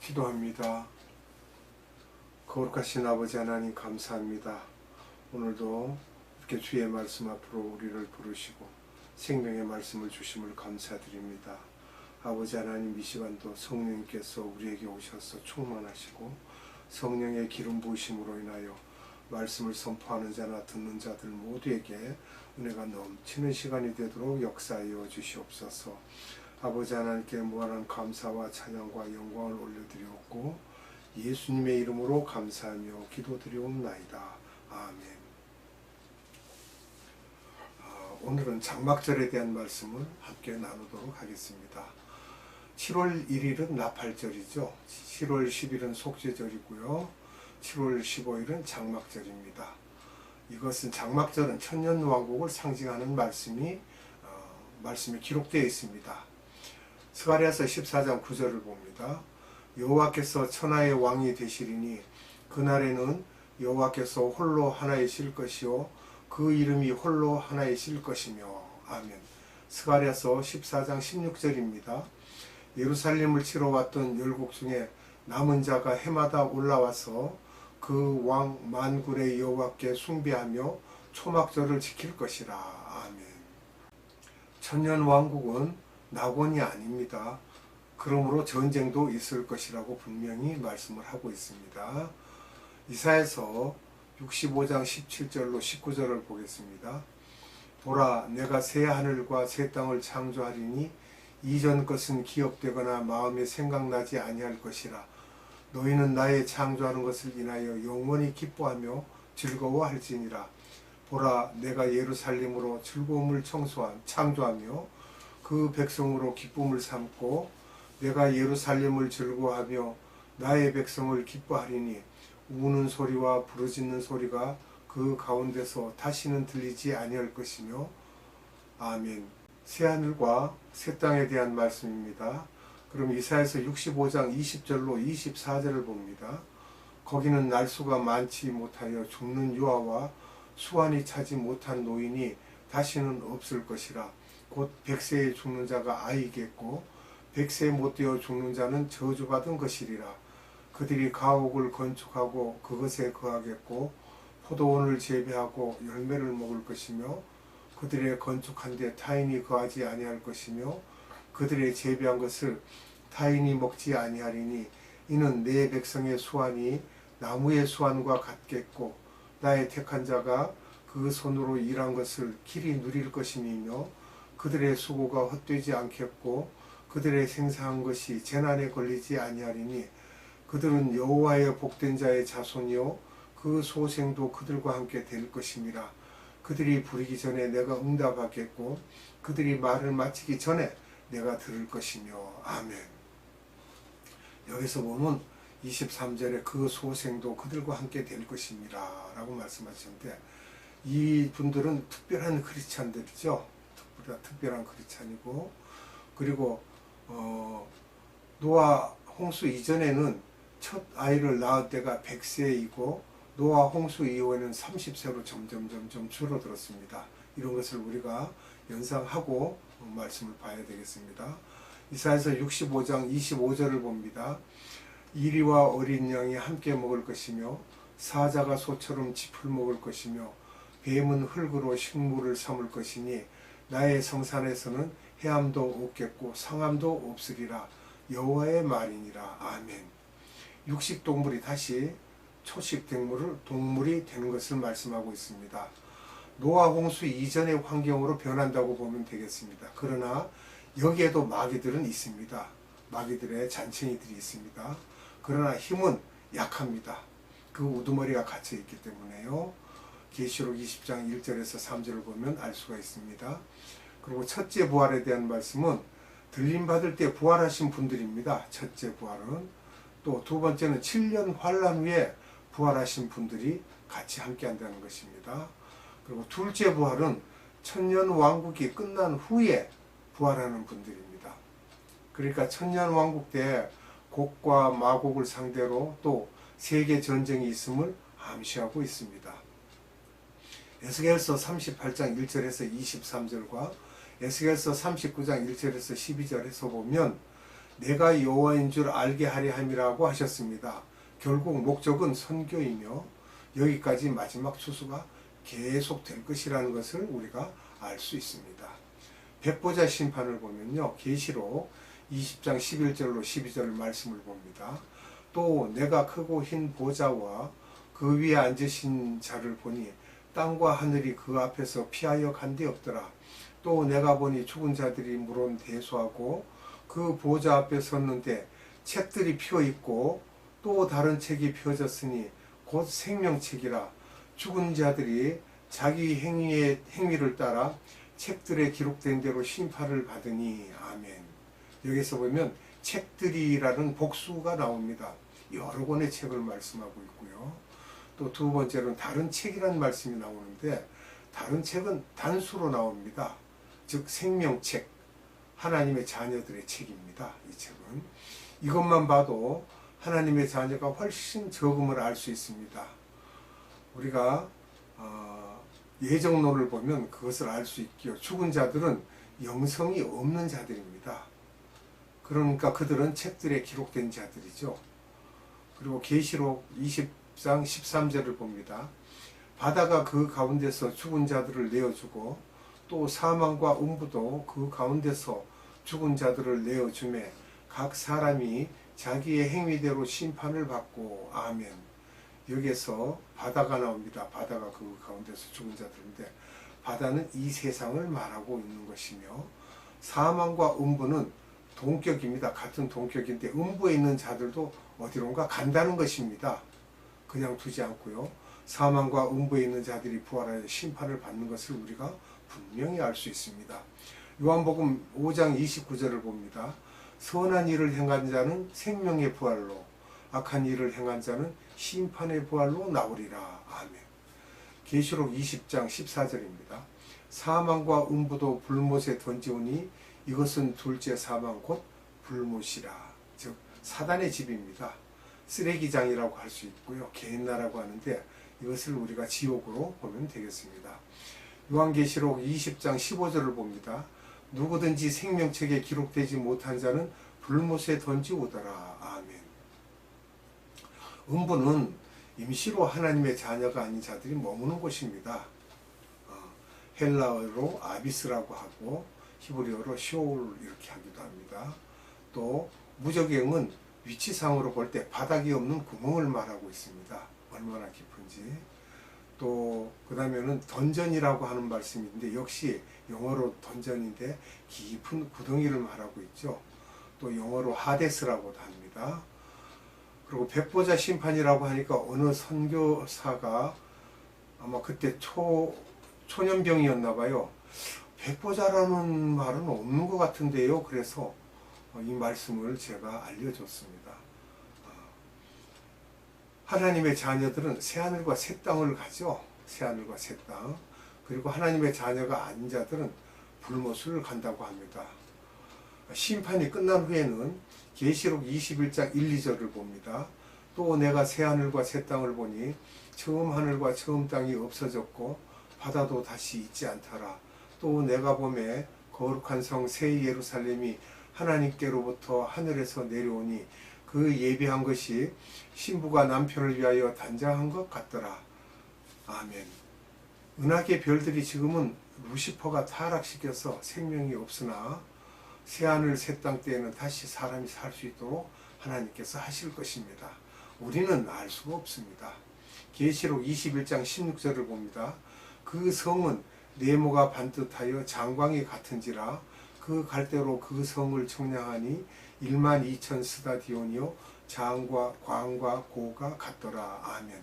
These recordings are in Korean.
기도합니다. 거룩하신 아버지 하나님 감사합니다. 오늘도 이렇게 주의 말씀 앞으로 우리를 부르시고 생명의 말씀을 주심을 감사드립니다. 아버지 하나님, 이 시간도 성령님께서 우리에게 오셔서 충만하시고 성령의 기름 부으심으로 인하여 말씀을 선포하는 자나 듣는 자들 모두에게 은혜가 넘치는 시간이 되도록 역사하여 주시옵소서. 아버지 하나님께 무한한 감사와 찬양과 영광을 올려드리옵고 예수님의 이름으로 감사하며 기도드리옵나이다. 아멘. 오늘은 장막절에 대한 말씀을 함께 나누도록 하겠습니다. 7월 1일은 나팔절이죠. 7월 10일은 속죄절이고요. 7월 15일은 장막절입니다. 이것은 장막절은 천년왕국을 상징하는 말씀이 기록되어 있습니다. 스가랴서 14장 9절을 봅니다. 여호와께서 천하의 왕이 되시리니 그날에는 여호와께서 홀로 하나이실 것이요 그 이름이 홀로 하나이실 것이며. 아멘. 스가랴서 14장 16절입니다. 예루살렘을 치러 왔던 열국 중에 남은 자가 해마다 올라와서 그 왕 만군의 여호와께 숭배하며 초막절을 지킬 것이라. 아멘. 천년왕국은 낙원이 아닙니다. 그러므로 전쟁도 있을 것이라고 분명히 말씀을 하고 있습니다. 이사야서 65장 17절로 19절을 보겠습니다. 보라, 내가 새 하늘과 새 땅을 창조하리니 이전 것은 기억되거나 마음에 생각나지 아니할 것이라. 너희는 나의 창조하는 것을 인하여 영원히 기뻐하며 즐거워할지니라. 보라, 내가 예루살렘으로 즐거움을 창조하며 그 백성으로 기쁨을 삼고 내가 예루살렘을 즐거워하며 나의 백성을 기뻐하리니 우는 소리와 부르짖는 소리가 그 가운데서 다시는 들리지 아니할 것이며. 아멘. 새하늘과 새 땅에 대한 말씀입니다. 그럼 이사야서 65장 20절로 24절을 봅니다. 거기는 날수가 많지 못하여 죽는 유아와 수완이 차지 못한 노인이 다시는 없을 것이라. 곧 100세에 죽는 자가 아이겠고 100세 못되어 죽는 자는 저주받은 것이리라. 그들이 가옥을 건축하고 그것에 거하겠고 포도원을 재배하고 열매를 먹을 것이며 그들의 건축한 데 타인이 거하지 아니할 것이며 그들의 재배한 것을 타인이 먹지 아니하리니 이는 내 백성의 수완이 나무의 수완과 같겠고 나의 택한 자가 그 손으로 일한 것을 길이 누릴 것임이며 그들의 수고가 헛되지 않겠고 그들의 생사한 것이 재난에 걸리지 아니하리니 그들은 여호와의 복된 자의 자손이요 그 소생도 그들과 함께 될 것임이라. 그들이 부르기 전에 내가 응답하겠고 그들이 말을 마치기 전에 내가 들을 것이며. 아멘. 여기서 보면 23절에 그 소생도 그들과 함께 될 것입니다 라고 말씀하셨는데, 이 분들은 특별한 크리스찬들이죠. 특별한 크리스찬이고, 그리고 노아 홍수 이전에는 첫 아이를 낳을 때가 100세이고 노아 홍수 이후에는 30세로 점점 줄어들었습니다. 이런 것을 우리가 연상하고 말씀을 봐야 되겠습니다. 이사야서 65장 25절을 봅니다. 이리와 어린 양이 함께 먹을 것이며 사자가 소처럼 짚을 먹을 것이며 뱀은 흙으로 식물을 삼을 것이니 나의 성산에서는 해함도 없겠고 상함도 없으리라. 여호와의 말이니라. 아멘. 육식동물이 다시 초식동물이 되는 것을 말씀하고 있습니다. 노아 홍수 이전의 환경으로 변한다고 보면 되겠습니다. 그러나 여기에도 마귀들은 있습니다. 마귀들의 잔챙이들이 있습니다. 그러나 힘은 약합니다. 그 우두머리가 갇혀 있기 때문에요. 계시록 20장 1절에서 3절을 보면 알 수가 있습니다. 그리고 첫째 부활에 대한 말씀은 들림받을 때 부활하신 분들입니다. 첫째 부활은. 또 두 번째는 7년 환란 후에 부활하신 분들이 같이 함께 한다는 것입니다. 그리고 둘째 부활은 천년 왕국이 끝난 후에 부활하는 분들입니다. 그러니까 천년 왕국 때 곡과 마곡을 상대로 또 세계 전쟁이 있음을 암시하고 있습니다. 에스겔서 38장 1절에서 23절과 에스겔서 39장 1절에서 12절에서 보면 내가 여호와인 줄 알게 하려 함이라고 하셨습니다. 결국 목적은 선교이며 여기까지 마지막 추수가 계속 될 것이라는 것을 우리가 알 수 있습니다. 백보자 심판을 보면요, 계시록 20장 11절로 12절 말씀을 봅니다. 또 내가 크고 흰 보좌와 그 위에 앉으신 자를 보니 땅과 하늘이 그 앞에서 피하여 간데 없더라. 또 내가 보니 죽은 자들이 물론 대수하고 그 보좌 앞에 섰는데 책들이 펴 있고 또 다른 책이 펴졌으니 곧 생명책이라. 죽은 자들이 자기 행위를 따라 책들에 기록된 대로 심판을 받으니. 아멘. 여기서 보면 책들이라는 복수가 나옵니다. 여러 권의 책을 말씀하고 있고요. 또 두 번째로는 다른 책이라는 말씀이 나오는데 다른 책은 단수로 나옵니다. 즉 생명책, 하나님의 자녀들의 책입니다. 이 책은 이것만 봐도 하나님의 자녀가 훨씬 적음을 알 수 있습니다. 우리가 예정론을 보면 그것을 알 수 있기요. 죽은 자들은 영성이 없는 자들입니다. 그러니까 그들은 책들에 기록된 자들이죠. 그리고 계시록 20장 13절을 봅니다. 바다가 그 가운데서 죽은 자들을 내어주고 또 사망과 음부도 그 가운데서 죽은 자들을 내어주매 각 사람이 자기의 행위대로 심판을 받고. 아멘. 여기에서 바다가 나옵니다. 바다가 그 가운데서 죽은 자들인데 바다는 이 세상을 말하고 있는 것이며 사망과 음부는 동격입니다. 같은 동격인데 음부에 있는 자들도 어디론가 간다는 것입니다. 그냥 두지 않고요. 사망과 음부에 있는 자들이 부활하여 심판을 받는 것을 우리가 분명히 알 수 있습니다. 요한복음 5장 29절을 봅니다. 선한 일을 행한 자는 생명의 부활로, 악한 일을 행한 자는 심판의 부활로 나오리라. 아멘. 계시록 20장 14절입니다. 사망과 음부도 불못에 던지오니 이것은 둘째 사망 곧 불못이라. 즉 사단의 집입니다. 쓰레기장이라고 할 수 있고요. 개인나라고 하는데 이것을 우리가 지옥으로 보면 되겠습니다. 요한계시록 20장 15절을 봅니다. 누구든지 생명책에 기록되지 못한 자는 불못에 던지오더라. 아멘. 음부는 임시로 하나님의 자녀가 아닌 자들이 머무는 곳입니다. 헬라어로 아비스라고 하고 히브리어로 시올 이렇게 하기도 합니다. 또 무적행은 위치상으로 볼 때 바닥이 없는 구멍을 말하고 있습니다. 얼마나 깊은지. 또 그 다음에는 던전이라고 하는 말씀이 있는데 역시 영어로 던전인데 깊은 구덩이를 말하고 있죠. 또 영어로 하데스라고도 합니다. 그리고 백보자 심판이라고 하니까 어느 선교사가 아마 그때 초년병이었나 봐요. 백보자라는 말은 없는 것 같은데요. 그래서 이 말씀을 제가 알려줬습니다. 하나님의 자녀들은 새하늘과 새 땅을 가죠. 새하늘과 새 땅. 그리고 하나님의 자녀가 아닌 자들은 불못을 간다고 합니다. 심판이 끝난 후에는 계시록 21장 1, 2절을 봅니다. 또 내가 새하늘과 새 땅을 보니 처음 하늘과 처음 땅이 없어졌고 바다도 다시 있지 않더라. 또 내가 보매 거룩한 성 새 예루살렘이 하나님께로부터 하늘에서 내려오니 그 예비한 것이 신부가 남편을 위하여 단장한 것 같더라. 아멘. 은하계 별들이 지금은 루시퍼가 타락시켜서 생명이 없으나 새하늘 새 땅 때에는 다시 사람이 살 수 있도록 하나님께서 하실 것입니다. 우리는 알 수가 없습니다. 계시록 21장 16절을 봅니다. 그 성은 네모가 반듯하여 장광이 같은지라 그 갈대로 그 성을 청량하니 12,000 스타디온이요 장과 광과 고가 같더라. 아멘.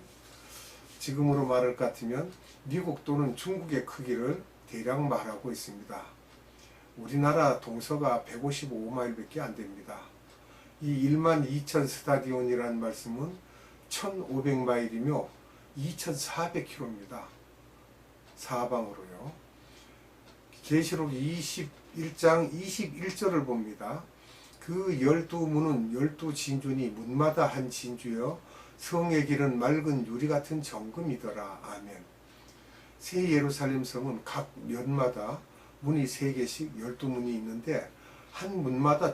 지금으로 말할 것 같으면 미국 또는 중국의 크기를 대략 말하고 있습니다. 우리나라 동서가 155마일밖에 안 됩니다. 이 12,000 스타디온이라는 말씀은 1,500마일이며 2,400km입니다. 사방으로요. 계시록 21장 21절을 봅니다. 그 12문은 12진주니 문마다 한 진주여 성의 길은 맑은 유리 같은 정금이더라. 아멘. 새 예루살렘 성은 각 면마다 문이 3개씩 12문이 있는데 한 문마다